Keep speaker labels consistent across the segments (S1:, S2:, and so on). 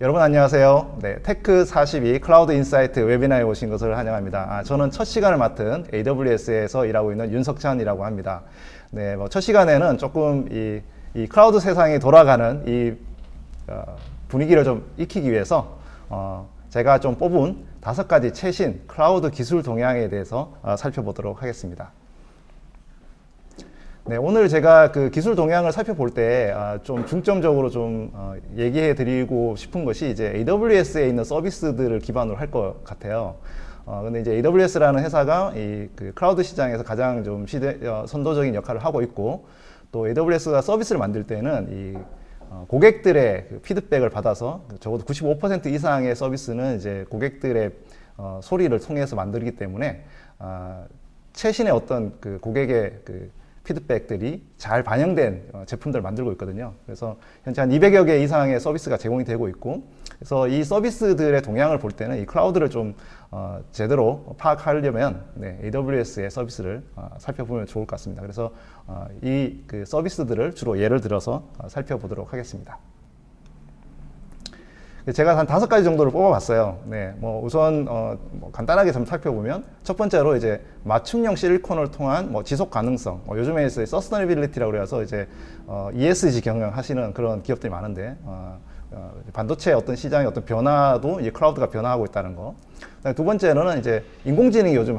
S1: 여러분 안녕하세요. 네, 테크42 클라우드 인사이트 웨비나에 오신 것을 환영합니다. 저는 첫 시간을 맡은 AWS에서 일하고 있는 윤석찬이라고 합니다. 네, 첫 시간에는 조금 이 클라우드 세상이 돌아가는 이 분위기를 좀 익히기 위해서 제가 좀 뽑은 5가지 최신 클라우드 기술 동향에 대해서 살펴보도록 하겠습니다. 네, 오늘 제가 그 기술 동향을 살펴볼 때 좀 중점적으로 좀 얘기해 드리고 싶은 것이 이제 AWS에 있는 서비스들을 기반으로 할 것 같아요. 근데 이제 AWS라는 회사가 이 그 클라우드 시장에서 가장 좀 선도적인 역할을 하고 있고, 또 AWS가 서비스를 만들 때는 이 고객들의 그 피드백을 받아서 적어도 95% 이상의 서비스는 이제 고객들의 소리를 통해서 만들기 때문에 최신의 어떤 그 고객의 그 피드백들이 잘 반영된 제품들을 만들고 있거든요. 그래서 현재 한 200여 개 이상의 서비스가 제공이 되고 있고, 그래서 이 서비스들의 동향을 볼 때는 이 클라우드를 좀 제대로 파악하려면 AWS의 서비스를 살펴보면 좋을 것 같습니다. 그래서 이 그 서비스들을 주로 예를 들어서 살펴보도록 하겠습니다. 제가 한 5가지 정도를 뽑아봤어요. 네, 우선 간단하게 좀 살펴보면, 첫 번째로 이제 맞춤형 실리콘을 통한 지속 가능성. 요즘에 서스테너빌리티라고 그래서 이제 ESG 경영하시는 그런 기업들이 많은데, 반도체 어떤 시장의 어떤 변화도 이 클라우드가 변화하고 있다는 거. 두 번째로는 이제 인공지능이 요즘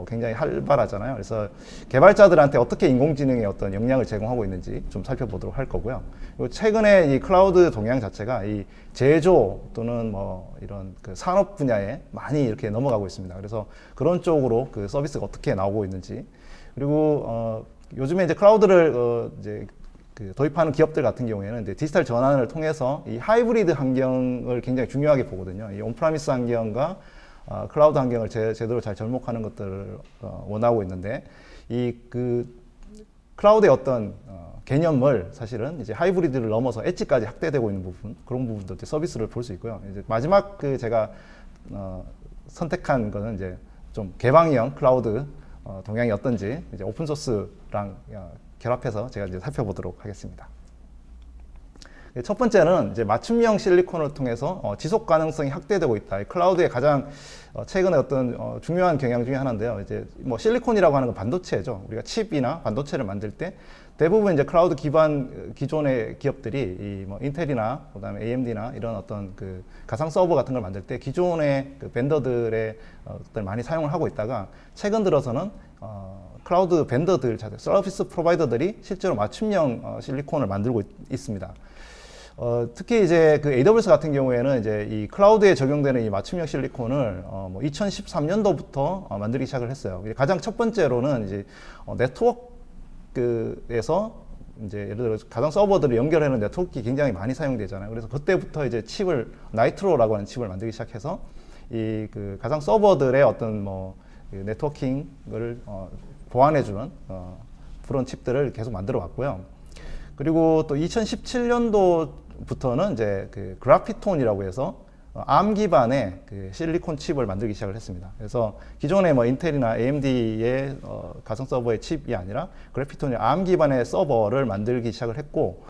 S1: 굉장히 활발하잖아요. 그래서 개발자들한테 어떻게 인공지능의 어떤 역량을 제공하고 있는지 좀 살펴보도록 할 거고요. 그리고 최근에 이 클라우드 동향 자체가 이 제조 또는 이런 그 산업 분야에 많이 이렇게 넘어가고 있습니다. 그래서 그런 쪽으로 그 서비스가 어떻게 나오고 있는지, 그리고 요즘에 이제 클라우드를 이제 그 도입하는 기업들 같은 경우에는 이제 디지털 전환을 통해서 이 하이브리드 환경을 굉장히 중요하게 보거든요. 이 온프라미스 환경과 클라우드 환경을 제대로 잘 접목하는 것들을 원하고 있는데, 이 그 클라우드의 어떤 개념을 사실은 이제 하이브리드를 넘어서 엣지까지 확대되고 있는 부분, 그런 부분도 서비스를 볼 수 있고요. 이제 마지막 그 제가 선택한 거는 이제 좀 개방형 클라우드 동향이 어떤지 이제 오픈소스랑 결합해서 제가 이제 살펴보도록 하겠습니다. 첫 번째는 이제 맞춤형 실리콘을 통해서 지속 가능성이 확대되고 있다. 클라우드의 가장 최근에 어떤 중요한 경향 중에 하나인데요. 이제 실리콘이라고 하는 건 반도체죠. 우리가 칩이나 반도체를 만들 때 대부분 이제 클라우드 기반 기존의 기업들이 이 인텔이나 그다음에 AMD나 이런 어떤 그 가상 서버 같은 걸 만들 때 기존의 그 벤더들의 것들 많이 사용을 하고 있다가, 최근 들어서는 클라우드 벤더들, 서비스 프로바이더들이 실제로 맞춤형 실리콘을 만들고 있습니다. 특히 이제 그 AWS 같은 경우에는 이제 이 클라우드에 적용되는 이 맞춤형 실리콘을 2013년도부터 만들기 시작을 했어요. 가장 첫 번째로는 이제 네트워크에서 이제 예를 들어 가상 서버들을 연결하는 네트워크가 굉장히 많이 사용되잖아요. 그래서 그때부터 이제 칩을 나이트로라고 하는 칩을 만들기 시작해서 이 그 가상 서버들의 어떤 네트워킹을 보완해주는 그런 칩들을 계속 만들어 왔고요. 그리고 또 2017년도부터는 이제 그 그래피톤이라고 해서 ARM 기반의 그 실리콘 칩을 만들기 시작을 했습니다. 그래서 기존의 인텔이나 AMD의 가상 서버의 칩이 아니라 그래피톤이 ARM 기반의 서버를 만들기 시작을 했고,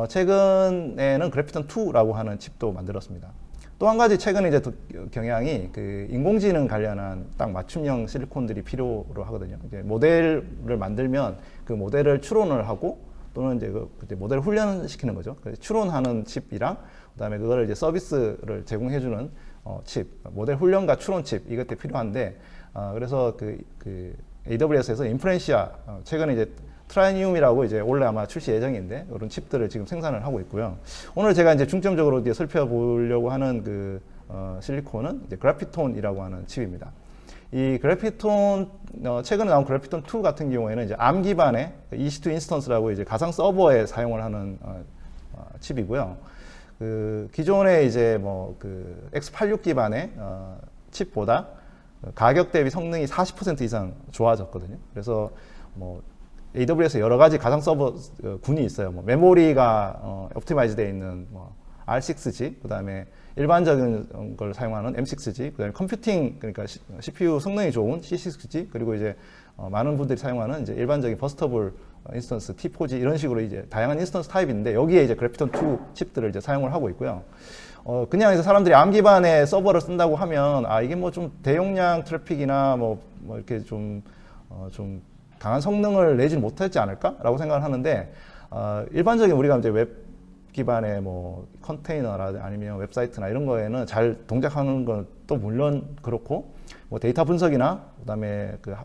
S1: 최근에는 그래피톤 2라고 하는 칩도 만들었습니다. 또 한 가지 최근에 이제 경향이 그 인공지능 관련한 딱 맞춤형 실리콘들이 필요로 하거든요. 이제 모델을 만들면 그 모델을 추론을 하고 또는 이제 이제 모델을 훈련시키는 거죠. 그래서 추론하는 칩이랑 그다음에 그거를 이제 서비스를 제공해주는 칩, 모델 훈련과 추론 칩, 이것들이 필요한데, 그래서 그 AWS에서 인프렌시아, 최근에 이제 트라이니움이라고 이제 올해 아마 출시 예정인데, 이런 칩들을 지금 생산을 하고 있고요. 오늘 제가 이제 중점적으로 이제 살펴보려고 하는 그 실리콘은 이제 그래피톤이라고 하는 칩입니다. 이 그래피톤, 최근에 나온 그래피톤 2 같은 경우에는 이제 ARM 기반의 EC2 인스턴스라고 이제 가상 서버에 사용을 하는 칩이고요. 그 기존의 이제 그 X86 기반의 칩보다 가격 대비 성능이 40% 이상 좋아졌거든요. 그래서 AWS 여러 가지 가상 서버 군이 있어요. 메모리가 옵티마이즈 되어 있는 R6G, 그다음에 일반적인 걸 사용하는 M6G, 그다음에 컴퓨팅, 그러니까 CPU 성능이 좋은 C6G, 그리고 이제 많은 분들이 사용하는 이제 일반적인 버스터블 인스턴스 T4G, 이런 식으로 이제 다양한 인스턴스 타입인데, 여기에 이제 그래피톤 2 칩들을 이제 사용을 하고 있고요. 그냥 이제 사람들이 ARM 기반의 서버를 쓴다고 하면 이게 뭐 좀 대용량 트래픽이나 뭐 이렇게 좀 강한 성능을 내지 못했지 않을까라고 생각을 하는데, 일반적인 우리가 이제 웹 기반의 뭐 컨테이너나 아니면 웹사이트나 이런 거에는 잘 동작하는 건 또 물론 그렇고, 뭐 데이터 분석이나 그다음에 그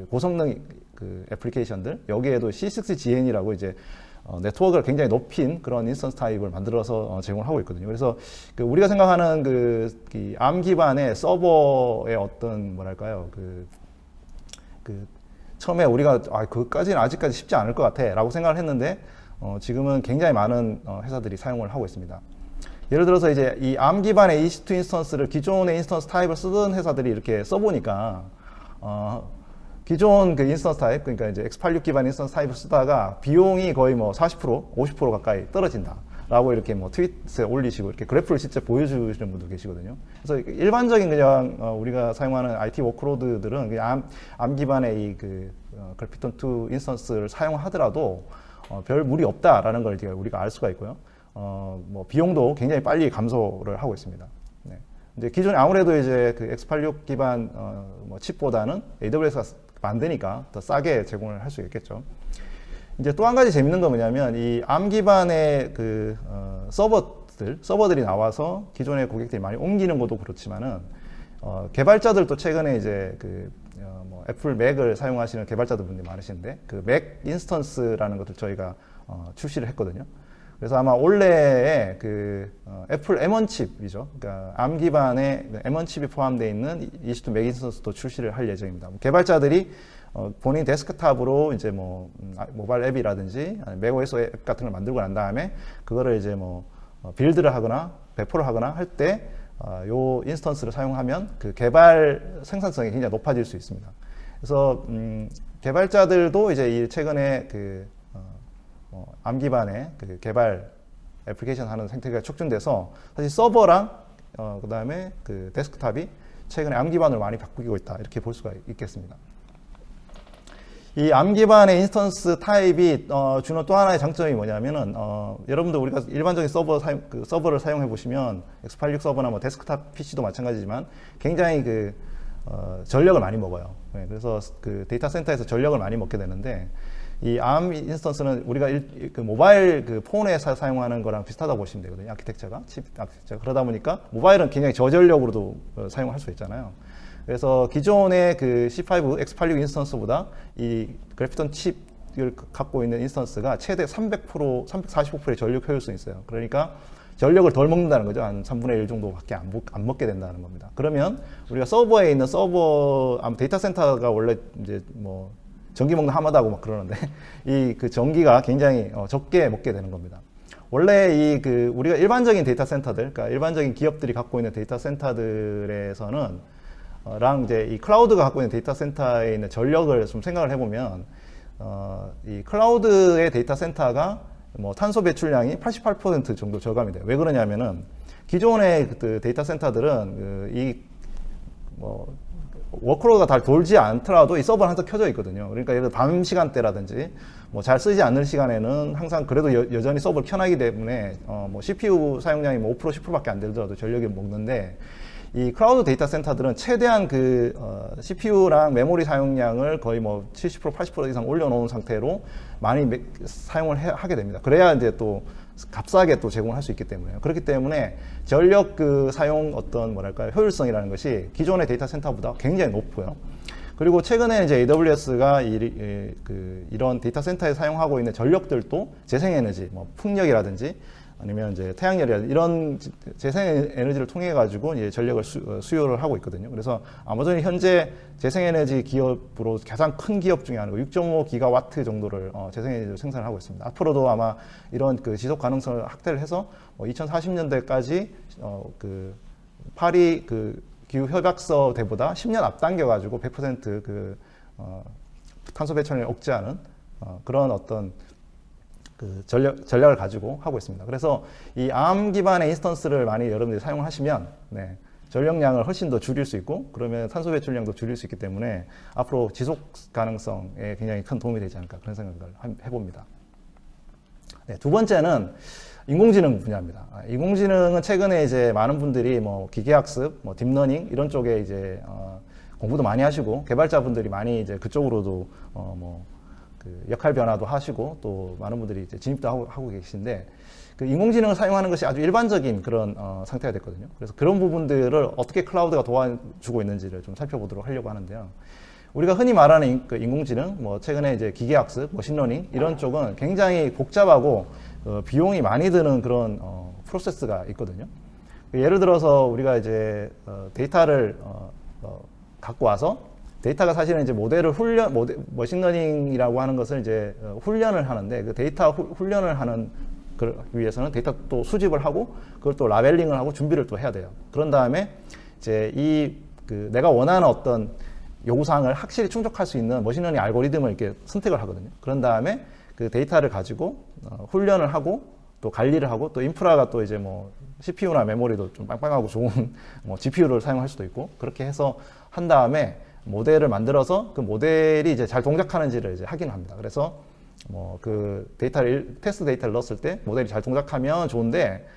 S1: 고성능 그 애플리케이션들, 여기에도 C6GN이라고 이제 네트워크를 굉장히 높인 그런 인스턴스 타입을 만들어서 제공을 하고 있거든요. 그래서 그 우리가 생각하는 그 ARM 기반의 서버의 어떤 뭐랄까요, 처음에 우리가 그것까지는 아직까지 쉽지 않을 것 같아라고 생각을 했는데, 지금은 굉장히 많은 회사들이 사용을 하고 있습니다. 예를 들어서 이제 이 ARM 기반의 EC2 인스턴스를 기존의 인스턴스 타입을 쓰던 회사들이 이렇게 써보니까, 기존 그 인스턴스 타입, 그러니까 이제 x86 기반 인스턴스 타입을 쓰다가 비용이 거의 뭐 40%, 50% 가까이 떨어진다 라고 이렇게 뭐 트윗에 올리시고 이렇게 그래프를 실제 보여주시는 분도 계시거든요. 그래서 일반적인 그냥 우리가 사용하는 IT 워크로드들은 그냥 ARM 기반의 이 그래피톤2 인스턴스를 사용하더라도 별 무리 없다라는 걸 우리가 알 수가 있고요. 뭐 비용도 굉장히 빨리 감소를 하고 있습니다. 네. 이제 기존에 아무래도 이제 그 x86 기반 뭐 칩보다는 AWS가 만드니까 더 싸게 제공을 할 수 있겠죠. 이제 또 한 가지 재밌는 건 뭐냐면, 이 ARM 기반의 그 서버들이 나와서 기존의 고객들이 많이 옮기는 것도 그렇지만은, 개발자들도 최근에 이제 뭐 애플 맥을 사용하시는 개발자들 분들이 많으신데, 그 맥 인스턴스라는 것을 저희가 출시를 했거든요. 그래서 아마 올해에 애플 M1 칩이죠. 그러니까 ARM 기반의 M1 칩이 포함되어 있는 EC2 맥 인스턴스도 출시를 할 예정입니다. 개발자들이 본인 데스크탑으로 이제 뭐 모바일 앱이라든지 맥OS 앱 같은 걸 만들고 난 다음에 그거를 이제 뭐 빌드를 하거나 배포를 하거나 할 때 요 인스턴스를 사용하면 그 개발 생산성이 굉장히 높아질 수 있습니다. 그래서 개발자들도 이제 최근에 ARM 기반의 개발 애플리케이션 하는 생태계가 촉진돼서 사실 서버랑 그다음에 데스크탑이 최근에 ARM 기반으로 많이 바뀌고 있다, 이렇게 볼 수가 있겠습니다. 이 ARM 기반의 인스턴스 타입이 주는 또 하나의 장점이 뭐냐면은, 여러분들 우리가 일반적인 서버를 사용해 보시면 x86 서버나 뭐 데스크탑 PC도 마찬가지지만 굉장히 전력을 많이 먹어요. 네, 그래서 데이터 센터에서 전력을 많이 먹게 되는데, 이 ARM 인스턴스는 우리가 모바일 폰에서 사용하는 거랑 비슷하다고 보시면 되거든요. 칩 아키텍처가. 그러다 보니까 모바일은 굉장히 저전력으로도 사용할 수 있잖아요. 그래서 기존의 C5 X86 인스턴스보다 이 그래피톤 칩을 갖고 있는 인스턴스가 최대 300%, 345%의 전력 효율성이 있어요. 그러니까 전력을 덜 먹는다는 거죠. 한 3분의 1 정도밖에 안 먹게 된다는 겁니다. 그러면 우리가 서버에 있는 데이터 센터가 원래 이제 뭐 전기 먹는 하마다고 막 그러는데, 이 전기가 굉장히 적게 먹게 되는 겁니다. 원래 우리가 일반적인 데이터 센터들, 그러니까 일반적인 기업들이 갖고 있는 데이터 센터들에서는 이제 이 클라우드가 갖고 있는 데이터 센터에 있는 전력을 좀 생각을 해보면, 이 클라우드의 데이터 센터가 뭐 탄소 배출량이 88% 정도 절감이 돼요. 왜 그러냐면은 기존의 데이터 센터들은 워크로드가 잘 돌지 않더라도 이 서버는 항상 켜져 있거든요. 그러니까 예를 들어 밤 시간대라든지 뭐 잘 쓰지 않는 시간에는 항상 그래도 여전히 서버를 켜놔기 때문에 뭐 CPU 사용량이 뭐 5% 10%밖에 안 되더라도 전력이 먹는데, 이 클라우드 데이터 센터들은 최대한 CPU랑 메모리 사용량을 거의 뭐 70% 80% 이상 올려놓은 상태로 많이 사용을 하게 됩니다. 그래야 이제 또 값싸게 또 제공을 할 수 있기 때문에요. 그렇기 때문에 전력 사용 뭐랄까요, 효율성이라는 것이 기존의 데이터 센터보다 굉장히 높고요. 그리고 최근에 이제 AWS가 이런 데이터 센터에 사용하고 있는 전력들도 재생에너지, 뭐 풍력이라든지 아니면 이제 태양열이라든지 이런 재생에너지를 통해 가지고 이제 전력을 수요를 하고 있거든요. 그래서 아마존이 현재 재생에너지 기업으로 가장 큰 기업 중에 하나고 6.5 기가와트 정도를 재생에너지를 생산을 하고 있습니다. 앞으로도 아마 이런 지속 가능성을 확대를 해서 2040년대까지 파리 기후 협약서 대보다 10년 앞당겨 가지고 100% 탄소 배출을 억제하는 그런 어떤 전략을 가지고 하고 있습니다. 그래서 이 ARM 기반의 인스턴스를 많이 여러분들이 사용을 하시면 전력량을 훨씬 더 줄일 수 있고, 그러면 탄소 배출량도 줄일 수 있기 때문에 앞으로 지속 가능성에 굉장히 큰 도움이 되지 않을까, 그런 생각을 해봅니다. 네, 두 번째는 인공지능 분야입니다. 인공지능은 최근에 이제 많은 분들이 뭐 기계학습, 뭐 딥러닝 이런 쪽에 이제 공부도 많이 하시고 개발자분들이 많이 이제 그쪽으로도 그 역할 변화도 하시고 또 많은 분들이 이제 진입도 하고 계신데 그 인공지능을 사용하는 것이 아주 일반적인 그런 상태가 됐거든요. 그래서 그런 부분들을 어떻게 클라우드가 도와주고 있는지를 좀 살펴보도록 하려고 하는데요. 우리가 흔히 말하는 그 인공지능, 뭐 최근에 이제 기계학습, 머신러닝 이런 쪽은 굉장히 복잡하고 비용이 많이 드는 그런 프로세스가 있거든요. 예를 들어서 우리가 이제 데이터를 갖고 와서 데이터가 사실은 이제 머신러닝이라고 하는 것을 이제 훈련을 하는데 그 데이터 훈련을 하는 그 위해서는 데이터 또 수집을 하고 그걸 또 라벨링을 하고 준비를 또 해야 돼요. 그런 다음에 이제 내가 원하는 어떤 요구사항을 확실히 충족할 수 있는 머신러닝 알고리즘을 이렇게 선택을 하거든요. 그런 다음에 그 데이터를 가지고 훈련을 하고 또 관리를 하고 또 인프라가 또 이제 뭐 CPU나 메모리도 좀 빵빵하고 좋은 뭐 GPU를 사용할 수도 있고 그렇게 해서 한 다음에 모델을 만들어서 그 모델이 이제 잘 동작하는지를 이제 확인을 합니다. 그래서 뭐 그 테스트 데이터를 넣었을 때 모델이 잘 동작하면 좋은데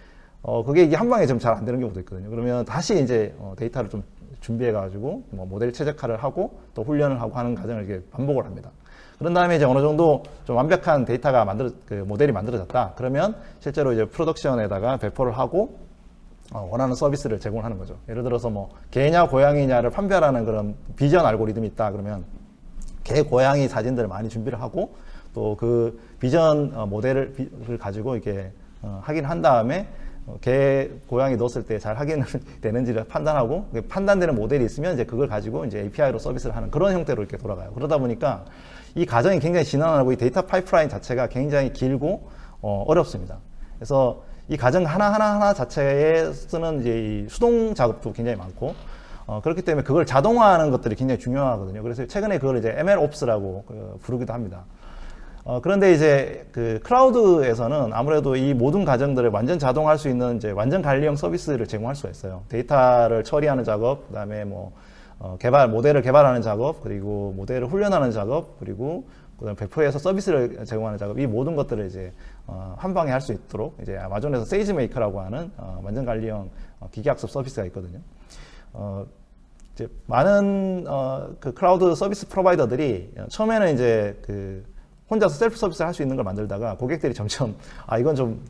S1: 그게 이게 한 방에 좀 잘 안 되는 경우도 있거든요. 그러면 다시 이제 데이터를 좀 준비해 가지고 뭐 모델 최적화를 하고 또 훈련을 하고 하는 과정을 이렇게 반복을 합니다. 그런 다음에 이제 어느 정도 좀 완벽한 데이터가 모델이 만들어졌다. 그러면 실제로 이제 프로덕션에다가 배포를 하고 원하는 서비스를 제공하는 거죠. 예를 들어서 뭐 개냐 고양이냐를 판별하는 그런 비전 알고리즘이 있다. 그러면 개 고양이 사진들을 많이 준비를 하고 또 그 비전 모델을 가지고 이렇게 확인한 다음에 개 고양이 넣었을 때 잘 확인 되는지를 판단하고 판단되는 모델이 있으면 이제 그걸 가지고 이제 API로 서비스를 하는 그런 형태로 이렇게 돌아가요. 그러다 보니까 이 과정이 굉장히 지난하고 이 데이터 파이프라인 자체가 굉장히 길고 어렵습니다. 그래서 이 과정 하나 자체에 쓰는 이제 이 수동 작업도 굉장히 많고 그렇기 때문에 그걸 자동화하는 것들이 굉장히 중요하거든요. 그래서 최근에 그걸 이제 MLOps라고 부르기도 합니다. 그런데 이제 그 클라우드에서는 아무래도 이 모든 과정들을 완전 자동화할 수 있는 이제 완전 관리형 서비스를 제공할 수가 있어요. 데이터를 처리하는 작업, 그다음에 뭐 모델을 개발하는 작업, 그리고 모델을 훈련하는 작업, 그리고 그다음에 배포해서 서비스를 제공하는 작업, 이 모든 것들을 이제 한 방에 할 수 있도록 이제 아마존에서 세이지메이커라고 하는 완전 관리형 기계학습 서비스가 있거든요. 이제 많은 그 클라우드 서비스 프로바이더들이 처음에는 이제 그 혼자서 셀프 서비스를 할 수 있는 걸 만들다가 고객들이 점점 이건 좀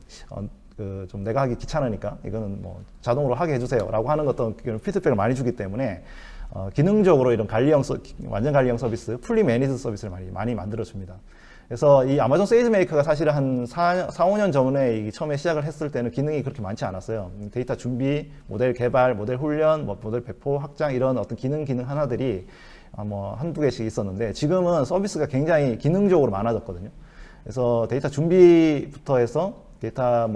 S1: 내가 하기 귀찮으니까 이거는 뭐 자동으로 하게 해주세요라고 하는 어떤 피드백을 많이 주기 때문에 기능적으로 이런 완전 관리형 서비스, 풀리 매니드 서비스를 많이 만들어줍니다. 그래서 이 아마존 세이지메이커가 사실은 한 4, 5년 전에 처음에 시작을 했을 때는 기능이 그렇게 많지 않았어요. 데이터 준비, 모델 개발, 모델 훈련, 모델 배포, 확장 이런 어떤 기능 하나들이 뭐 한두 개씩 있었는데 지금은 서비스가 굉장히 기능적으로 많아졌거든요. 그래서 데이터 준비부터 해서 데이터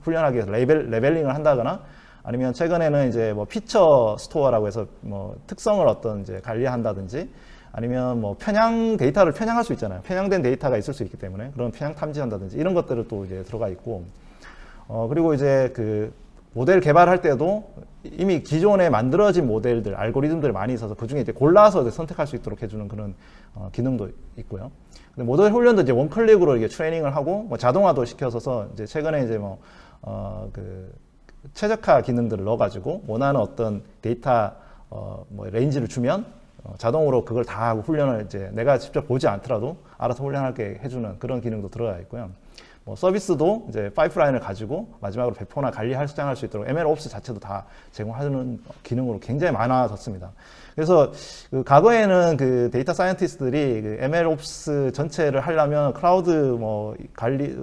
S1: 훈련하기 위해서 레벨링을 한다거나 아니면 최근에는 이제 뭐 피처 스토어라고 해서 뭐 특성을 어떤 이제 관리한다든지 아니면 뭐 데이터를 편향할 수 있잖아요. 편향된 데이터가 있을 수 있기 때문에 그런 편향 탐지한다든지 이런 것들을 또 이제 들어가 있고 그리고 이제 그 모델 개발할 때도 이미 기존에 만들어진 모델들, 알고리즘들이 많이 있어서 그 중에 이제 골라서 이제 선택할 수 있도록 해주는 그런 기능도 있고요. 근데 모델 훈련도 이제 원클릭으로 이게 트레이닝을 하고 뭐 자동화도 시켜서 이제 최근에 이제 최적화 기능들을 넣어가지고 원하는 어떤 데이터 레인지를 주면 자동으로 그걸 다 하고 훈련을 이제 내가 직접 보지 않더라도 알아서 훈련하게 해주는 그런 기능도 들어가 있고요. 서비스도 이제 파이프라인을 가지고 마지막으로 배포나 수장할 수 있도록 MLOps 자체도 다 제공하는 기능으로 굉장히 많아졌습니다. 그래서 그 과거에는 그 데이터 사이언티스트들이 그 MLOps 전체를 하려면 클라우드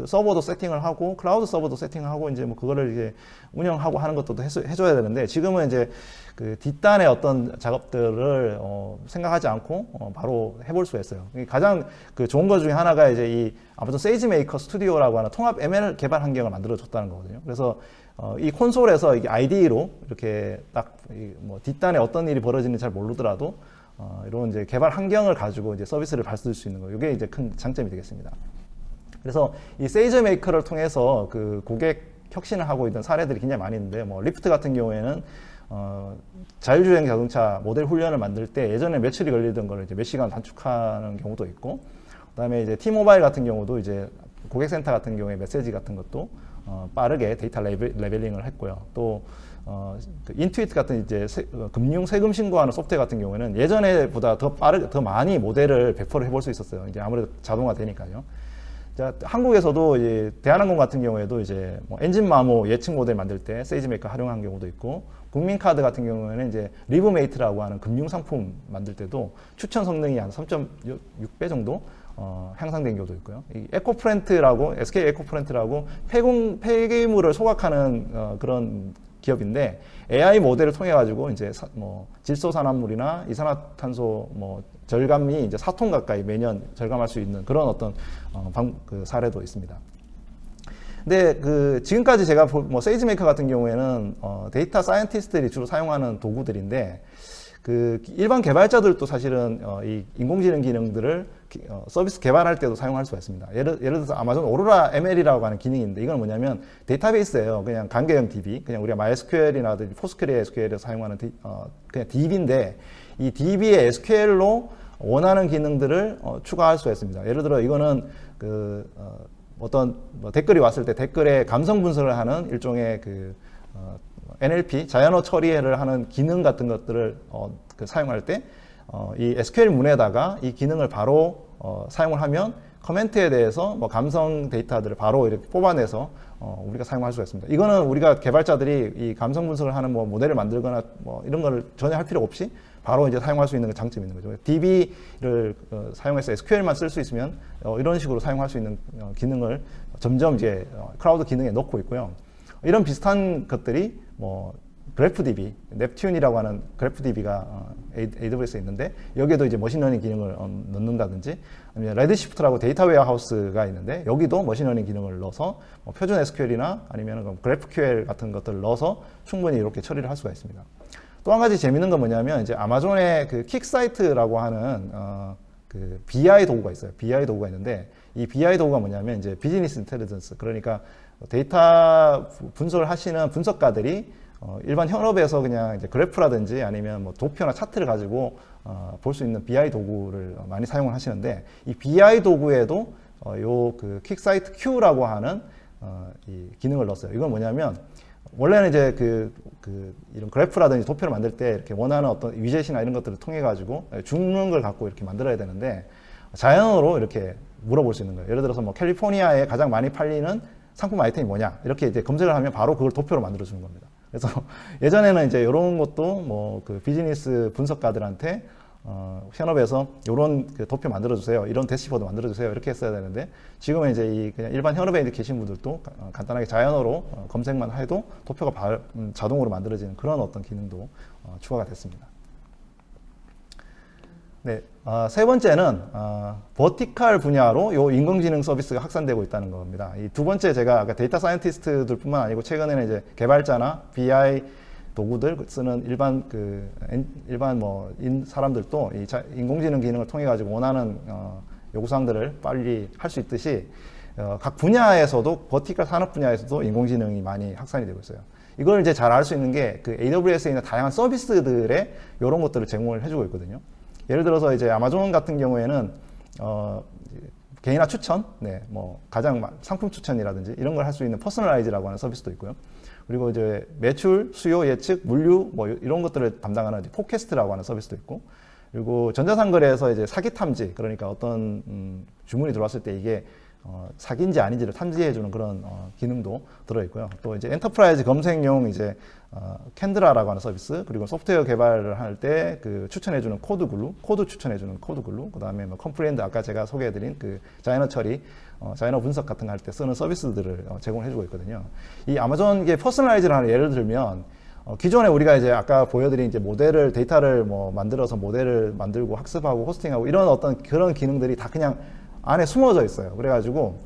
S1: 서버도 세팅을 하고 클라우드 서버도 세팅을 하고 이제 그거를 이제 운영하고 하는 것도 해줘야 되는데 지금은 이제 그 뒷단의 어떤 작업들을 생각하지 않고 바로 해볼 수가 있어요. 가장 그 좋은 것 중에 하나가 이제 이 아마존 세이지메이커 스튜디오라고 하는 통합 ML 개발 환경을 만들어줬다는 거거든요. 그래서 이 콘솔에서 이게 IDE로 이렇게 딱 뒷단에 어떤 일이 벌어지는지 잘 모르더라도 이런 이제 개발 환경을 가지고 이제 서비스를 받을 수 있는 거, 이게 이제 큰 장점이 되겠습니다. 그래서 이 세이지메이커를 통해서 그 고객 혁신을 하고 있는 사례들이 굉장히 많이 있는데 리프트 같은 경우에는 자율주행 자동차 모델 훈련을 만들 때 예전에 며칠이 걸리던 걸 이제 몇 시간 단축하는 경우도 있고, 그다음에 이제 T-모바일 같은 경우도 이제 고객센터 같은 경우에 메시지 같은 것도 빠르게 데이터 레벨링을 했고요. 또 그 인투이트 같은 이제 금융 세금 신고하는 소프트웨어 같은 경우에는 예전에보다 더 빠르게 더 많이 모델을 배포를 해볼 수 있었어요. 이제 아무래도 자동화되니까요. 자, 한국에서도 이제 대한항공 같은 경우에도 이제 뭐 엔진 마모 예측 모델 만들 때 세이지메이커 활용한 경우도 있고, 국민카드 같은 경우에는 이제 리브메이트라고 하는 금융 상품 만들 때도 추천 성능이 한 3.6배 정도 향상된 경우도 있고요. 이 에코프렌트라고 SK 에코프렌트라고 폐기물을 소각하는 그런 기업인데, AI 모델을 통해 가지고 이제 뭐 질소산화물이나 이산화탄소 뭐 절감이 이제 4톤 가까이 매년 절감할 수 있는 그런 어떤 그 사례도 있습니다. 근데 그 지금까지 제가 뭐 세이지메이커 같은 경우에는 데이터 사이언티스트들이 주로 사용하는 도구들인데, 그 일반 개발자들도 사실은 이 인공지능 기능들을 서비스 개발할 때도 사용할 수가 있습니다. 예를 들어서 아마존 오로라 ML이라고 하는 기능이 있는데, 이건 뭐냐면 데이터베이스예요. 그냥 간계형 DB, 그냥 우리가 MySQL이라든지 포스크리의 SQL에서 사용하는 그냥 DB인데, 이 DB의 SQL로 원하는 기능들을 추가할 수가 있습니다. 예를 들어 이거는 그 어떤 뭐 댓글이 왔을 때 댓글에 감성 분석을 하는 일종의 그 NLP 자연어 처리를 하는 기능 같은 것들을 그 사용할 때 이 SQL 문에다가 이 기능을 바로 사용을 하면 커멘트에 대해서 뭐 감성 데이터들을 바로 이렇게 뽑아내서 우리가 사용할 수가 있습니다. 이거는 우리가 개발자들이 이 감성 분석을 하는 뭐 모델을 만들거나 뭐 이런 거를 전혀 할 필요 없이 바로 이제 사용할 수 있는 장점이 있는 거죠. DB를 사용해서 SQL만 쓸 수 있으면 이런 식으로 사용할 수 있는 기능을 점점 이제 클라우드 기능에 넣고 있고요. 이런 비슷한 것들이 뭐 그래프DB, 넵튠이라고 하는 그래프DB가 AWS에 있는데, 여기에도 이제 머신러닝 기능을 넣는다든지, 아니면 레드시프트라고 데이터 웨어하우스가 있는데 여기도 머신러닝 기능을 넣어서 뭐 표준 SQL이나 아니면 GraphQL 같은 것들을 넣어서 충분히 이렇게 처리를 할 수가 있습니다. 또 한 가지 재밌는 건 뭐냐면, 이제 아마존의 그 킥사이트라고 하는 그 BI 도구가 있어요. BI 도구가 있는데, 이 BI 도구가 뭐냐면 이제 비즈니스 인텔리전스, 그러니까 데이터 분석을 하시는 분석가들이 일반 현업에서 그냥 이제 그래프라든지 아니면 뭐 도표나 차트를 가지고 볼 수 있는 BI 도구를 많이 사용을 하시는데, 이 BI 도구에도 요 그 킥사이트 Q라고 하는 이 기능을 넣었어요. 이건 뭐냐면, 원래는 이제 이런 그래프라든지 도표를 만들 때 이렇게 원하는 어떤 위젯이나 이런 것들을 통해 가지고 주는 걸 갖고 이렇게 만들어야 되는데, 자연어로 이렇게 물어볼 수 있는 거예요. 예를 들어서 뭐 캘리포니아에 가장 많이 팔리는 상품 아이템이 뭐냐, 이렇게 이제 검색을 하면 바로 그걸 도표로 만들어 주는 겁니다. 그래서 예전에는 이제 이런 것도 뭐 그 비즈니스 분석가들한테 현업에서 이런 그 도표 만들어 주세요, 이런 대시보드 만들어 주세요, 이렇게 했어야 되는데, 지금은 이제 이 그냥 일반 현업에 계신 분들도 간단하게 자연어로 검색만 해도 도표가 자동으로 만들어지는 그런 어떤 기능도 추가가 됐습니다. 네, 세 번째는 버티컬 분야로 요 인공지능 서비스가 확산되고 있다는 겁니다. 이 두 번째, 제가 아까 데이터 사이언티스트들뿐만 아니고 최근에는 이제 개발자나 BI 도구들 쓰는 일반 사람들도 이 인공지능 기능을 통해 가지고 원하는 요구사항들을 빨리 할 수 있듯이 각 분야에서도 버티컬 산업 분야에서도 인공지능이 많이 확산이 되고 있어요. 이걸 이제 잘 알 수 있는 게 그 AWS에 있는 다양한 서비스들의 이런 것들을 제공을 해주고 있거든요. 예를 들어서 이제 아마존 같은 경우에는 개인화 추천, 뭐 가장 상품 추천이라든지 이런 걸 할 수 있는 퍼스널라이즈라고 하는 서비스도 있고요. 그리고 이제 매출, 수요 예측, 물류 뭐 이런 것들을 담당하는 포캐스트라고 하는 서비스도 있고, 그리고 전자상거래에서 이제 사기 탐지, 그러니까 어떤 주문이 들어왔을 때 이게 사기인지 아닌지를 탐지해주는 그런 기능도 들어있고요. 또 이제 엔터프라이즈 검색용 이제 캔드라라고 하는 서비스, 그리고 소프트웨어 개발을 할 때 그 추천해주는 코드 추천해주는 코드 글루, 그 다음에 뭐 컴프리엔드, 아까 제가 소개해드린 그 자연어 처리, 자연어 분석 같은 거 할 때 쓰는 서비스들을 제공해주고 있거든요. 이 아마존 이게 퍼스널라이즈를 예를 들면, 기존에 우리가 이제 아까 보여드린 이제 모델을, 데이터를 뭐 만들어서 모델을 만들고 학습하고 호스팅하고 이런 어떤 그런 기능들이 다 그냥 안에 숨어져 있어요. 그래가지고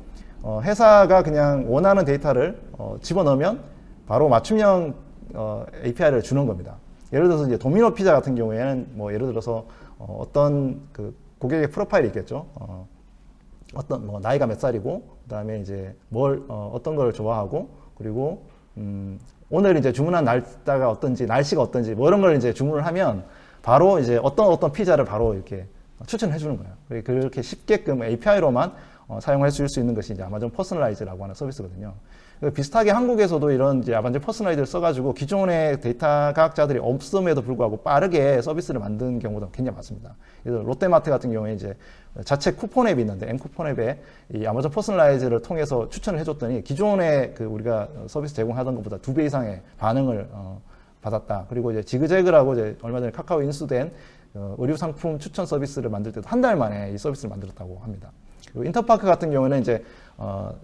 S1: 회사가 그냥 원하는 데이터를 집어넣으면 바로 맞춤형 API를 주는 겁니다. 예를 들어서 이제 도미노 피자 같은 경우에는 뭐 예를 들어서 어떤 그 고객의 프로파일이 있겠죠. 어떤 뭐 나이가 몇 살이고, 그다음에 이제 어떤 걸 좋아하고, 그리고 오늘 이제 주문한 날짜가 어떤지, 날씨가 어떤지 뭐 이런 걸 이제 주문을 하면 바로 이제 어떤 피자를 바로 이렇게 추천해 주는 거예요. 그렇게 쉽게끔 API로만 사용할 수 있는 것이 이제 아마존 퍼스널라이즈라고 하는 서비스거든요. 비슷하게 한국에서도 이런 이제 아마존 퍼스널라이즈를 써가지고 기존의 데이터 과학자들이 없음에도 불구하고 빠르게 서비스를 만든 경우도 굉장히 많습니다. 그래서 롯데마트 같은 경우에 이제 자체 쿠폰 앱이 있는데 M쿠폰 앱에 이 아마존 퍼스널라이즈를 통해서 추천을 해줬더니 기존에 그 우리가 서비스 제공하던 것보다 2배 이상의 반응을 받았다. 그리고 이제 지그재그라고 이제 얼마 전에 카카오 인수된 의류 상품 추천 서비스를 만들 때도 한 달 만에 이 서비스를 만들었다고 합니다. 그리고 인터파크 같은 경우는 이제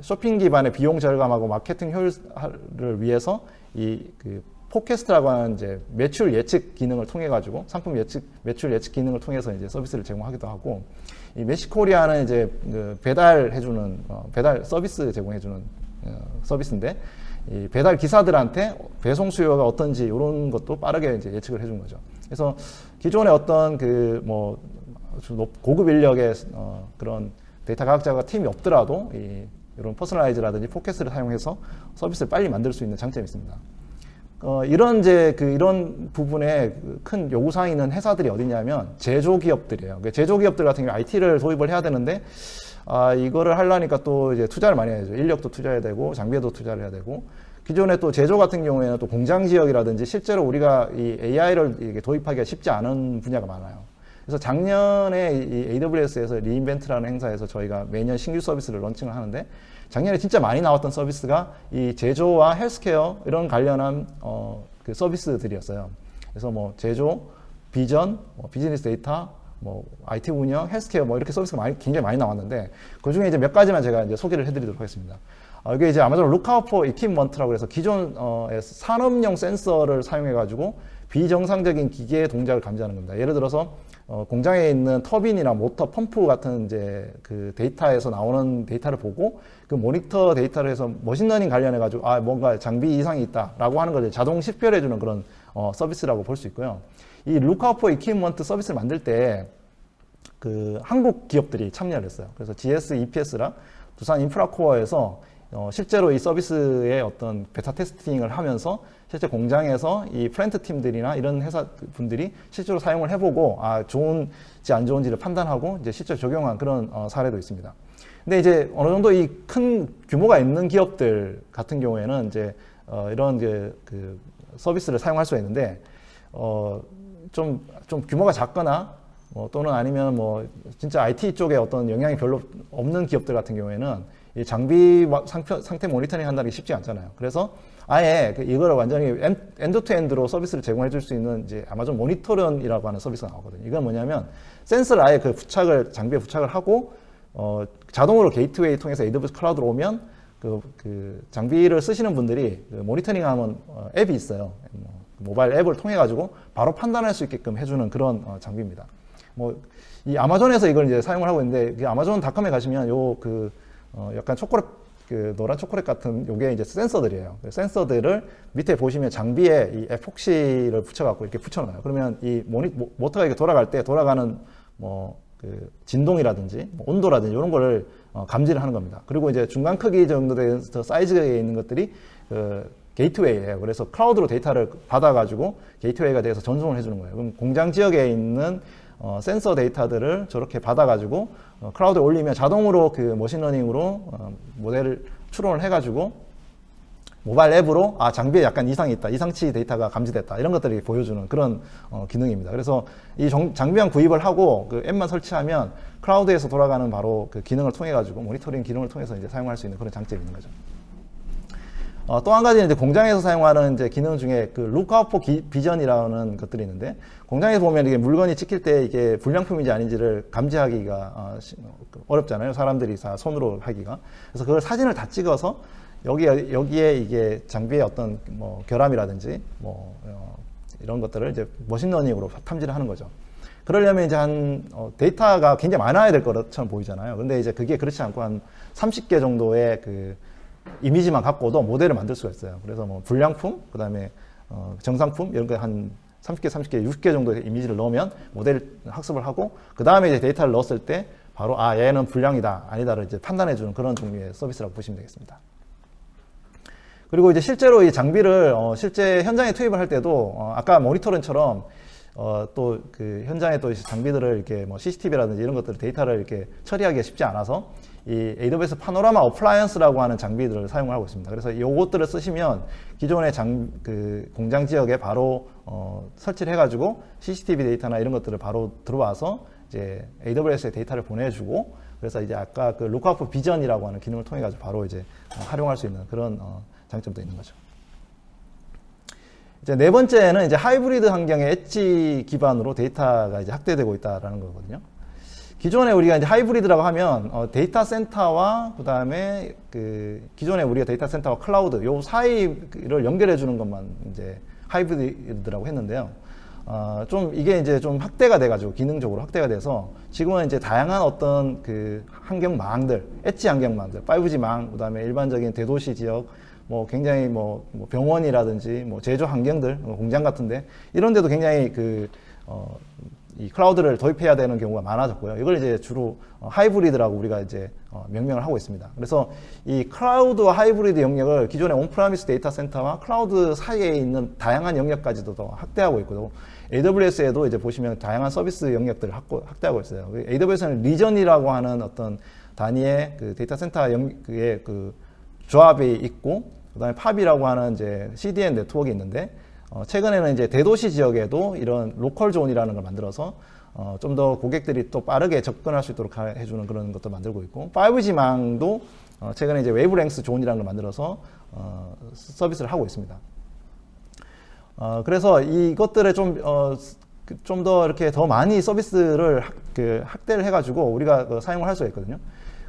S1: 쇼핑 기반의 비용 절감하고 마케팅 효율을 위해서 그 포캐스트라고 하는 이제 매출 예측 기능을 통해 가지고 상품 매출 예측 기능을 통해서 이제 서비스를 제공하기도 하고, 이 메시코리아는 이제 그 배달해주는 배달 서비스 제공해주는 서비스인데, 이 배달 기사들한테 배송 수요가 어떤지 이런 것도 빠르게 이제 예측을 해준 거죠. 그래서 기존의 어떤 그 뭐 고급 인력의 그런 데이터 과학자가 팀이 없더라도 이런 퍼스널라이즈라든지 포캐스트를 사용해서 서비스를 빨리 만들 수 있는 장점이 있습니다. 이런 이런 부분에 큰 요구사항이 있는 회사들이 어디냐면 제조기업들이에요. 제조기업들 같은 경우 IT를 도입을 해야 되는데, 이거를 하려니까 또 이제 투자를 많이 해야죠. 인력도 투자해야 되고, 장비에도 투자를 해야 되고, 기존에 또 제조 같은 경우에는 또 공장 지역이라든지 실제로 우리가 이 AI를 도입하기가 쉽지 않은 분야가 많아요. 그래서 작년에 이 AWS에서 리인벤트라는 행사에서 저희가 매년 신규 서비스를 런칭을 하는데, 작년에 진짜 많이 나왔던 서비스가 이 제조와 헬스케어 이런 관련한 그 서비스들이었어요. 그래서 뭐 제조, 비전, 비즈니스 데이터, 뭐 IT 운영, 헬스케어 뭐 이렇게 서비스가 굉장히 많이 나왔는데, 그 중에 이제 몇 가지만 제가 이제 소개를 해드리도록 하겠습니다. 이게 이제 아마존 루크아웃 포 이퀴먼트라고 해서 기존 산업용 센서를 사용해가지고 비정상적인 기계의 동작을 감지하는 겁니다. 예를 들어서 공장에 있는 터빈이나 모터, 펌프 같은 이제 그 데이터에서 나오는 데이터를 보고 그 모니터 데이터를 해서 머신러닝 관련해가지고 뭔가 장비 이상이 있다라고 하는 것을 자동 식별해주는 그런 서비스라고 볼 수 있고요. 이 루크아웃 포 이퀴먼트 서비스를 만들 때 그 한국 기업들이 참여를 했어요. 그래서 GS EPS랑 두산 인프라코어에서 실제로 이 서비스의 어떤 베타 테스팅을 하면서 실제 공장에서 이 플랜트 팀들이나 이런 회사 분들이 실제로 사용을 해보고 좋은지 안 좋은지를 판단하고 이제 실제 적용한 그런 사례도 있습니다. 근데 이제 어느 정도 이 큰 규모가 있는 기업들 같은 경우에는 이제 이런 그 서비스를 사용할 수가 있는데, 좀 규모가 작거나 또는 아니면 뭐 진짜 IT 쪽에 어떤 영향이 별로 없는 기업들 같은 경우에는 이 장비 상태 모니터링 한다는 게 쉽지 않잖아요. 그래서 아예 이거를 완전히 엔드투엔드로 서비스를 제공해 줄 수 있는 이제 아마존 모니터런이라고 하는 서비스가 나오거든요. 이건 뭐냐면 센서를 아예 그 장비에 부착을 하고 자동으로 게이트웨이 통해서 AWS 클라우드로 오면 그 장비를 쓰시는 분들이 그 모니터링하는 앱이 있어요. 모바일 앱을 통해 가지고 바로 판단할 수 있게끔 해주는 그런 장비입니다. 이 아마존에서 이걸 이제 사용을 하고 있는데, 그 아마존닷컴에 가시면 약간 초콜릿, 노란 초콜릿 같은 요게 이제 센서들이에요. 센서들을 밑에 보시면 장비에 이 에폭시를 붙여갖고 이렇게 붙여놔요. 그러면 이 모터가 이렇게 돌아갈 때 돌아가는 그 진동이라든지 온도라든지 이런 거를 감지를 하는 겁니다. 그리고 이제 중간 크기 정도 된 사이즈에 있는 것들이 게이트웨이예요. 그래서 클라우드로 데이터를 받아가지고 게이트웨이가 돼서 전송을 해주는 거예요. 그럼 공장 지역에 있는 센서 데이터들을 저렇게 받아가지고 클라우드에 올리면 자동으로 그 머신러닝으로 모델을 추론을 해가지고 모바일 앱으로 장비에 약간 이상이 있다, 이상치 데이터가 감지됐다, 이런 것들이 보여주는 그런 기능입니다. 그래서 이 장비만 구입을 하고 그 앱만 설치하면 클라우드에서 돌아가는 바로 그 기능을 통해 가지고 모니터링 기능을 통해서 이제 사용할 수 있는 그런 장점이 있는 거죠. 또 한 가지는 이제 공장에서 사용하는 이제 기능 중에 그 루크아웃 포 비전이라는 것들이 있는데, 공장에서 보면 이게 물건이 찍힐 때 이게 불량품인지 아닌지를 감지하기가 어렵잖아요. 사람들이 다 손으로 하기가. 그래서 그걸 사진을 다 찍어서 여기에 이게 장비의 어떤 결함이라든지 이런 것들을 이제 머신러닝으로 탐지를 하는 거죠. 그러려면 이제 데이터가 굉장히 많아야 될 것처럼 보이잖아요. 근데 이제 그게 그렇지 않고 한 30개 정도의 그 이미지만 갖고도 모델을 만들 수가 있어요. 그래서 불량품, 그 다음에 정상품 이런 거 한 30개, 60개 정도의 이미지를 넣으면 모델 학습을 하고, 그 다음에 이제 데이터를 넣었을 때 바로 얘는 불량이다, 아니다를 이제 판단해주는 그런 종류의 서비스라고 보시면 되겠습니다. 그리고 이제 실제로 이 장비를 실제 현장에 투입을 할 때도 아까 모니터링처럼 또 그 현장에 또 장비들을 이렇게 CCTV라든지 이런 것들 데이터를 이렇게 처리하기가 쉽지 않아서 이 AWS 파노라마 어플라이언스라고 하는 장비들을 사용을 하고 있습니다. 그래서 이것들을 쓰시면 기존의 공장 지역에 바로 설치를 해가지고 CCTV 데이터나 이런 것들을 바로 들어와서 이제 AWS에 데이터를 보내주고, 그래서 이제 아까 그 루크아웃 비전이라고 하는 기능을 통해 가지고 바로 이제 활용할 수 있는 그런 장점도 있는 거죠. 이제 네 번째는 이제 하이브리드 환경의 엣지 기반으로 데이터가 이제 확대되고 있다라는 거거든요. 기존에 우리가 이제 하이브리드라고 하면 데이터 센터와 그다음에 그 기존에 우리가 데이터 센터와 클라우드 요 사이를 연결해 주는 것만 이제 하이브리드라고 했는데요. 좀 이게 이제 좀 확대가 돼가지고 기능적으로 확대가 돼서 지금은 이제 다양한 어떤 그 환경망들, 엣지 환경망들, 5G망, 그다음에 일반적인 대도시 지역, 뭐 굉장히 뭐 병원이라든지 뭐 제조 환경들, 공장 같은데 이런 데도 굉장히 이 클라우드를 도입해야 되는 경우가 많아졌고요. 이걸 이제 주로 하이브리드라고 우리가 이제 명명을 하고 있습니다. 그래서 이 클라우드와 하이브리드 영역을 기존의 온프라미스 데이터 센터와 클라우드 사이에 있는 다양한 영역까지도 더 확대하고 있고요. AWS에도 이제 보시면 다양한 서비스 영역들을 확대하고 있어요. AWS는 리전이라고 하는 어떤 단위의 그 데이터 센터의 그 조합이 있고, 그다음에 팝이라고 하는 이제 CDN 네트워크가 있는데, 최근에는 이제 대도시 지역에도 이런 로컬 존이라는 걸 만들어서 좀 더 고객들이 또 빠르게 접근할 수 있도록 해주는 그런 것도 만들고 있고, 5G망도 최근에 이제 웨이브랭스 존이라는 걸 만들어서 서비스를 하고 있습니다. 그래서 이것들을 좀 더 이렇게 더 많이 서비스를 확대를 해가지고 우리가 사용을 할 수가 있거든요.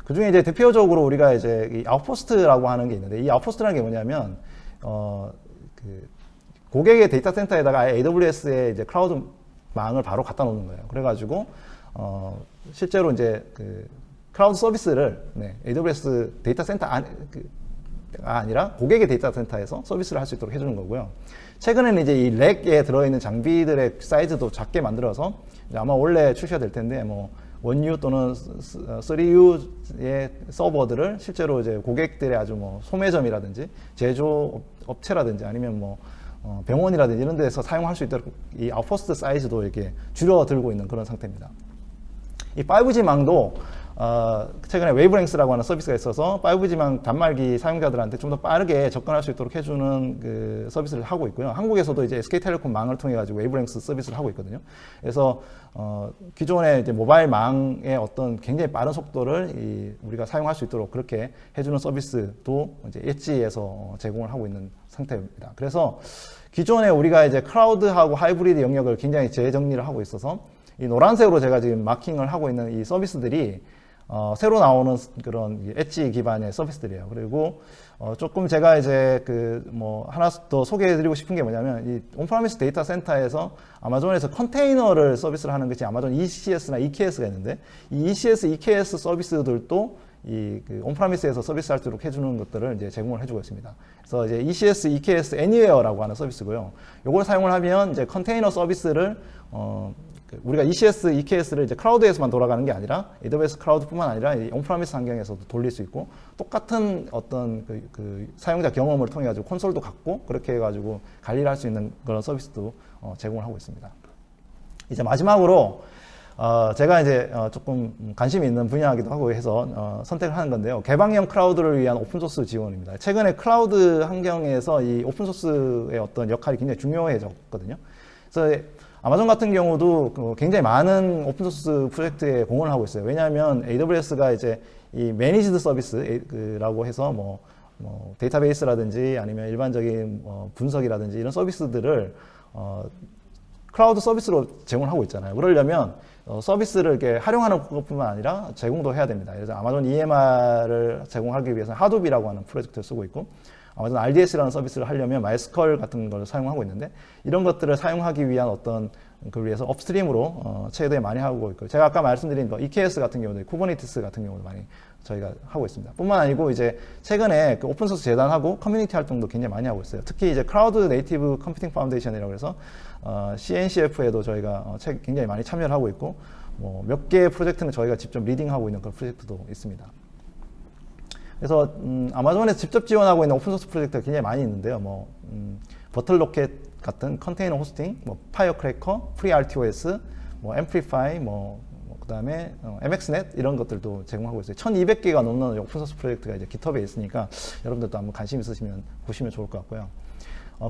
S1: 그 중에 이제 대표적으로 우리가 이제 이 아웃포스트라고 하는 게 있는데, 이 아웃포스트라는 게 뭐냐면, 고객의 데이터 센터에다가 AWS의 이제 클라우드 망을 바로 갖다 놓는 거예요. 그래가지고, 실제로 이제 그 클라우드 서비스를, AWS 데이터 센터가 아니라 고객의 데이터 센터에서 서비스를 할 수 있도록 해주는 거고요. 최근에는 이제 이 렉에 들어있는 장비들의 사이즈도 작게 만들어서 아마 원래 출시가 될 텐데, 뭐, 1U 또는 3U의 서버들을 실제로 이제 고객들의 아주 뭐 소매점이라든지 제조 업체라든지 아니면 뭐 병원이라든지 이런 데서 사용할 수 있도록 이 아웃포스트 사이즈도 이렇게 줄여들고 있는 그런 상태입니다. 이 5G망도 최근에 웨이브랭스라고 하는 서비스가 있어서 5G망 단말기 사용자들한테 좀 더 빠르게 접근할 수 있도록 해주는 그 서비스를 하고 있고요. 한국에서도 이제 SK텔레콤 망을 통해 가지고 웨이브랭스 서비스를 하고 있거든요. 그래서 기존의 이제 모바일 망의 어떤 굉장히 빠른 속도를 우리가 사용할 수 있도록 그렇게 해주는 서비스도 이제 엣지에서 제공을 하고 있는 상태입니다. 그래서 기존에 우리가 이제 클라우드하고 하이브리드 영역을 굉장히 재정리를 하고 있어서 이 노란색으로 제가 지금 마킹을 하고 있는 이 서비스들이 새로 나오는 그런 엣지 기반의 서비스들이에요. 그리고 조금 제가 이제 하나 더 소개해드리고 싶은 게 뭐냐면, 이 온프라미스 데이터 센터에서 아마존에서 컨테이너를 서비스를 하는 것이 아마존 ECS나 EKS가 있는데, 이 ECS, EKS 서비스들도 이 온프라미스에서 서비스할 수 있도록 해주는 것들을 이제 제공을 해주고 있습니다. 그래서 이제 ECS, EKS Anywhere라고 하는 서비스고요. 이걸 사용을 하면 이제 컨테이너 서비스를 우리가 ECS, EKS를 이제 클라우드에서만 돌아가는 게 아니라 AWS 클라우드뿐만 아니라 온프라미스 환경에서도 돌릴 수 있고, 똑같은 어떤 사용자 경험을 통해 가지고 콘솔도 갖고 그렇게 해가지고 관리를 할 수 있는 그런 서비스도 제공을 하고 있습니다. 이제 마지막으로 제가 이제 조금 관심이 있는 분야이기도 하고 해서 선택을 하는 건데요. 개방형 클라우드를 위한 오픈소스 지원입니다. 최근에 클라우드 환경에서 이 오픈소스의 어떤 역할이 굉장히 중요해졌거든요. 그래서 아마존 같은 경우도 굉장히 많은 오픈소스 프로젝트에 공헌을 하고 있어요. 왜냐하면 AWS가 이제 이 매니지드 서비스라고 해서 뭐 데이터베이스라든지 아니면 일반적인 분석이라든지 이런 서비스들을 클라우드 서비스로 제공을 하고 있잖아요. 그러려면 서비스를 이렇게 활용하는 것뿐만 아니라 제공도 해야 됩니다. 그래서 아마존 EMR을 제공하기 위해서는 하둡이라고 하는 프로젝트를 쓰고 있고, 아마존 RDS라는 서비스를 하려면 MySQL 같은 걸 사용하고 있는데, 이런 것들을 사용하기 위한 어떤 그걸 위해서 업스트림으로 최대에 많이 하고 있고, 제가 아까 말씀드린 EKS 같은 경우도 쿠버네티스 같은 경우도 많이 저희가 하고 있습니다. 뿐만 아니고 이제 최근에 오픈소스 재단하고 커뮤니티 활동도 굉장히 많이 하고 있어요. 특히 이제 클라우드 네이티브 컴퓨팅 파운데이션이라고 해서 CNCF에도 저희가 굉장히 많이 참여를 하고 있고, 몇 개의 프로젝트는 저희가 직접 리딩하고 있는 그런 프로젝트도 있습니다. 그래서 아마존에서 직접 지원하고 있는 오픈소스 프로젝트가 굉장히 많이 있는데요. 버틀로켓 같은 컨테이너 호스팅, 파이어크래커, FreeRTOS, 앰플리파이, 그다음에 MXNet 이런 것들도 제공하고 있어요. 1,200개가 넘는 오픈소스 프로젝트가 이제 GitHub에 있으니까 여러분들도 한번 관심 있으시면 보시면 좋을 것 같고요.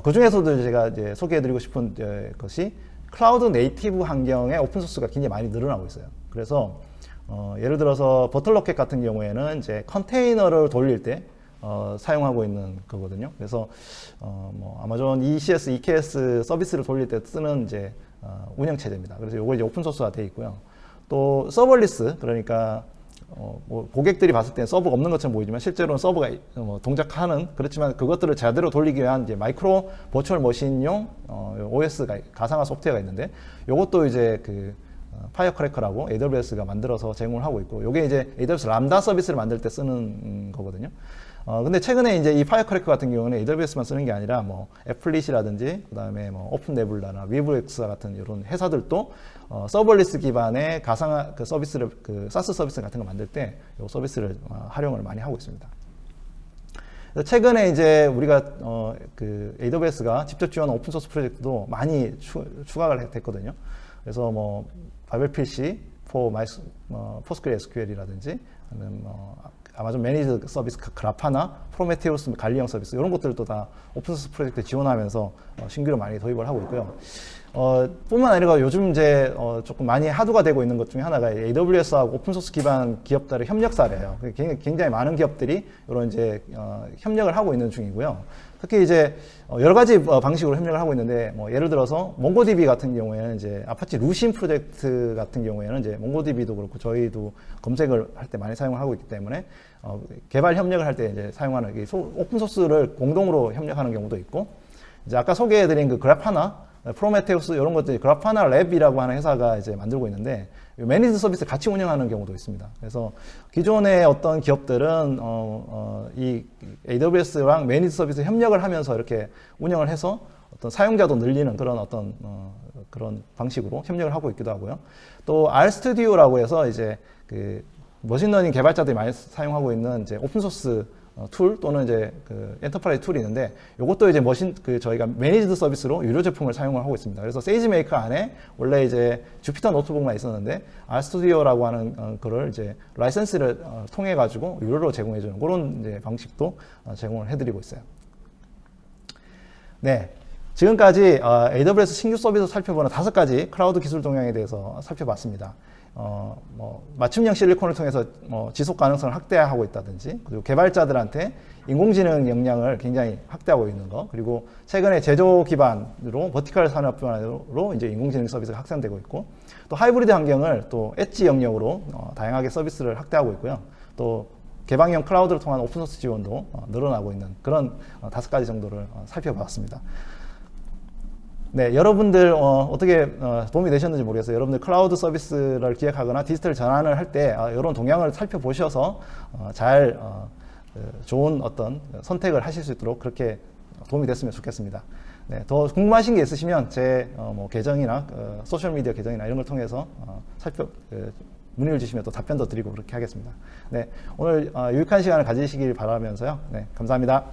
S1: 그 중에서도 제가 이제 소개해드리고 싶은 것이 클라우드 네이티브 환경의 오픈소스가 굉장히 많이 늘어나고 있어요. 그래서 예를 들어서 버틀러켓 같은 경우에는 이제 컨테이너를 돌릴 때 사용하고 있는 거거든요. 그래서 뭐 아마존 ECS, EKS 서비스를 돌릴 때 쓰는 이제 운영 체제입니다. 그래서 이거 이제 오픈 소스화 되어 있고요. 또 서버리스, 그러니까 뭐 고객들이 봤을 때 서버가 없는 것처럼 보이지만 실제로는 서버가 동작하는, 그렇지만 그것들을 제대로 돌리기 위한 이제 마이크로 버추얼 머신용 OS가 가상화 소프트웨어가 있는데, 이것도 이제 그 파이어크래커라고 AWS가 만들어서 제공을 하고 있고, 이게 이제 AWS 람다 서비스를 만들 때 쓰는 거거든요. 근데 최근에 이제 이 파이어크래커 같은 경우는 AWS만 쓰는 게 아니라 뭐 애플릿이라든지 그다음에 뭐 오픈네블라나 위브엑스 같은 이런 회사들도 서버리스 기반의 가상화 그 서비스를, 그 사스 서비스 같은 거 만들 때 이 서비스를 활용을 많이 하고 있습니다. 최근에 이제 우리가 그 AWS가 직접 지원한 오픈 소스 프로젝트도 많이 추가가 됐거든요. 그래서 뭐 바벨 PC, 포스크레 SQL이라든지 아니면 아마존 매니지 서비스 그라파나, 프로메테우스, 갈리형 서비스 이런 것들도 다 오픈소스 프로젝트 지원하면서 신규로 많이 도입을 하고 있고요. 뿐만 아니라 요즘 이제 조금 많이 화두가 되고 있는 것 중에 하나가 AWS하고 오픈소스 기반 기업들의 협력 사례예요. 굉장히 많은 기업들이 이런 이제 협력을 하고 있는 중이고요. 특히 이제 여러 가지 방식으로 협력을 하고 있는데, 뭐 예를 들어서 몽고DB 같은 경우에는 이제 아파치 루신 프로젝트 같은 경우에는 이제 몽고DB도 그렇고 저희도 검색을 할 때 많이 사용을 하고 있기 때문에 개발 협력을 할 때 이제 사용하는 오픈 소스를 공동으로 협력하는 경우도 있고, 이제 아까 소개해드린 그 그래파나, 프로메테우스 이런 것들이 그래파나 랩이라고 하는 회사가 이제 만들고 있는데 매니지 서비스 같이 운영하는 경우도 있습니다. 그래서 기존의 어떤 기업들은 이 AWS랑 매니지 서비스 협력을 하면서 이렇게 운영을 해서 어떤 사용자도 늘리는 그런 어떤 그런 방식으로 협력을 하고 있기도 하고요. 또 RStudio라고 해서 이제 그 머신러닝 개발자들이 많이 사용하고 있는 이제 오픈 소스 툴 또는 이제 그 엔터프라이즈 툴이 있는데, 이것도 이제 저희가 매니지드 서비스로 유료 제품을 사용을 하고 있습니다. 그래서 세이지메이커 안에 원래 이제 주피터 노트북만 있었는데 RStudio라고 하는 거를 이제 라이센스를 통해 가지고 유료로 제공해주는 그런 이제 방식도 제공을 해드리고 있어요. 네. 지금까지 AWS 신규 서비스 살펴보는 5가지 클라우드 기술 동향에 대해서 살펴봤습니다. 맞춤형 실리콘을 통해서 지속 가능성을 확대하고 있다든지, 그리고 개발자들한테 인공지능 역량을 굉장히 확대하고 있는 거, 그리고 최근에 제조 기반으로 버티컬 산업 기반으로 이제 인공지능 서비스가 확산되고 있고, 또 하이브리드 환경을 또 엣지 영역으로 다양하게 서비스를 확대하고 있고요. 또 개방형 클라우드를 통한 오픈소스 지원도 늘어나고 있는 그런 5가지 정도를 살펴봤습니다. 네, 여러분들 어떻게 도움이 되셨는지 모르겠어요. 여러분들 클라우드 서비스를 기획하거나 디지털 전환을 할 때 이런 동향을 살펴보셔서 잘 좋은 어떤 선택을 하실 수 있도록 그렇게 도움이 됐으면 좋겠습니다. 네, 더 궁금하신 게 있으시면 제 뭐 계정이나 소셜미디어 계정이나 이런 걸 통해서 문의를 주시면 또 답변도 드리고 그렇게 하겠습니다. 네, 오늘 유익한 시간을 가지시길 바라면서요. 네, 감사합니다.